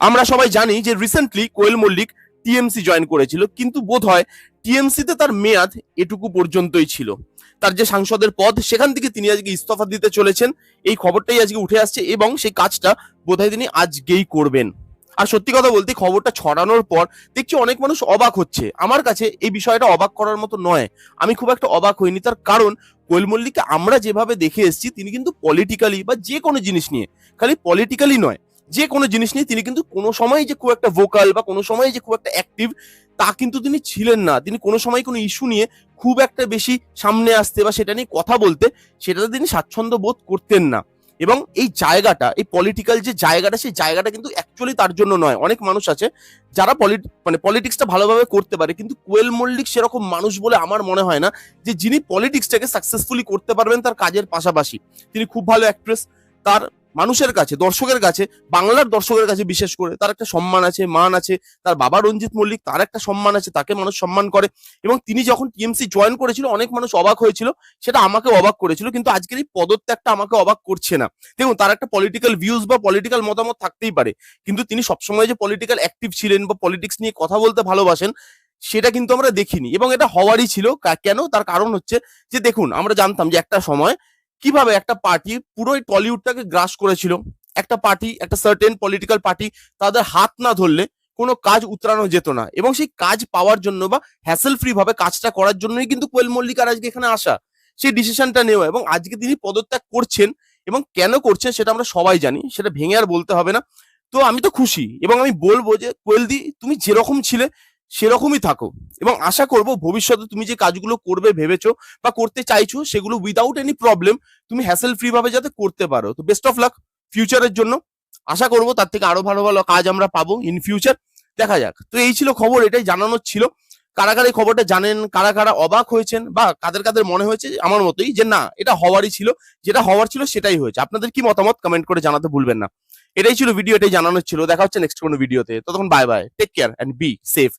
আমরা সবাই জানি যে recently Koel Mallick TMC join করেছিল, কিন্তু বোধহয় টিএমসিতে তার মেয়াদ এটুকু পর্যন্তই ছিল। তার যে সাংসদের পদ সেখান থেকে তিনি আজকে ইস্তফা দিতে চলেছেন, এই খবরটাই আজকে উঠে আসছে এবং সেই কাজটা বোধহয় তিনি আজকেই করবেন। আর সত্যি কথা বলতে খবরটা ছড়ানোর পর দেখছি অনেক মানুষ অবাক হচ্ছে। আমার কাছে এই বিষয়টা অবাক করার মতো নয়, আমি খুব একটা অবাক হইনি। তার কারণ কোয়েল মল্লিককে আমরা যেভাবে দেখে এসেছি, তিনি কিন্তু পলিটিক্যালি বা যে কোনো জিনিস নিয়ে, খালি পলিটিক্যালি নয়, যে কোনো জিনিস নিয়ে তিনি কিন্তু কোনো সময় যে খুব একটা ভোকাল বা কোনো সময় যে খুব একটা অ্যাক্টিভ তা কিন্তু তিনি ছিলেন না। তিনি কোনো সময় কোনো ইস্যু নিয়ে খুব একটা বেশি সামনে আসতে বা সেটা নিয়ে কথা বলতে, সেটাতে তিনি স্বাচ্ছন্দ্য বোধ করতেন না। এবং এই জায়গাটা, এই পলিটিক্যাল যে জায়গাটা, সেই জায়গাটা কিন্তু অ্যাকচুয়ালি তার জন্য নয়। অনেক মানুষ আছে যারা পলিটিক্সটা ভালোভাবে করতে পারে, কিন্তু কোয়েল মল্লিক সেরকম মানুষ বলে আমার মনে হয় না যে যিনি পলিটিক্সটাকে সাকসেসফুলি করতে পারবেন তার কাজের পাশাপাশি। তিনি খুব ভালো অ্যাক্ট্রেস, তার মানুষের কাছে, দর্শকের কাছে, বাংলার দর্শকের কাছে বিশেষ করে তার একটা সম্মান আছে, মান আছে। তার বাবা রঞ্জিত মল্লিক, তার একটা সম্মান আছে, তাকে মানুষ সম্মান করে। এবং তিনি যখন টিএমসি জয়েন করেছিল অনেক মানুষ অবাক হয়েছিল, সেটা আমাকে অবাক করেছিল, কিন্তু আজকের এই পদত্যাগটা আমাকে অবাক করছে না। দেখুন, তার একটা পলিটিক্যাল ভিউজ বা পলিটিক্যাল মতামত থাকতেই পারে, কিন্তু তিনি সবসময় যে পলিটিক্যাল অ্যাক্টিভ ছিলেন বা পলিটিক্স নিয়ে কথা বলতে ভালোবাসেন সেটা কিন্তু আমরা দেখিনি। এবং এটা হওয়ারই ছিল। কেন? তার কারণ হচ্ছে যে দেখুন, আমরা জানতাম যে একটা সময় কিভাবে একটা পার্টি পুরোই টলিউডটাকে গ্রাস করেছিল। একটা পার্টি, একটা সার্টেন পলিটিক্যাল পার্টি, তাদের হাত না ধরলে কোনো কাজ উতরানো যেত না। এবং সেই কাজ পাওয়ার জন্য বা হ্যাসেল ফ্রি ভাবে কাজটা করার জন্যই কিন্তু কোয়েল মল্লিকার আজকে এখানে আসা, সেই ডিসিশনটা নেওয়া। এবং আজকে তিনি পদত্যাগ করছেন, এবং কেন করছেন সেটা আমরা সবাই জানি, সেটা ভেঙে আর বলতে হবে না। তো আমি তো খুশি, এবং আমি বলবো যে কোয়েলদি, তুমি যেরকম ছিলে সেরকমই থাকো, এবং আশা করব ভবিষ্যতে তুমি যে কাজগুলো করবে ভেবেছো বা করতে চাইছো সেগুলো উইদাউট এনি প্রবলেম তুমি হ্যাসেল ফ্রি ভাবে যাতে করতে পারো। তো বেস্ট অফ লাক ফিউচারের জন্য। আশা করব তার থেকে আরো ভালো ভালো কাজ আমরা পাবো ইন ফিউচার। দেখা যাক। তো এই ছিল খবর, এটাই জানানোর ছিল। কারা কারা এই খবরটা জানেন, কারা কারা অবাক হয়েছেন, বা কাদের কাদের মনে হয়েছে আমার মতোই যে না, এটা হওয়ারই ছিল, যেটা হওয়ার ছিল সেটাই হয়েছে। আপনাদের কি মতামত কমেন্ট করে জানাতে ভুলবেন না। এটাই ছিল ভিডিও, এটাই জানানোর ছিল। দেখা হচ্ছে নেক্সট কোনো ভিডিওতে। ততক্ষণ bye bye, take care and be safe.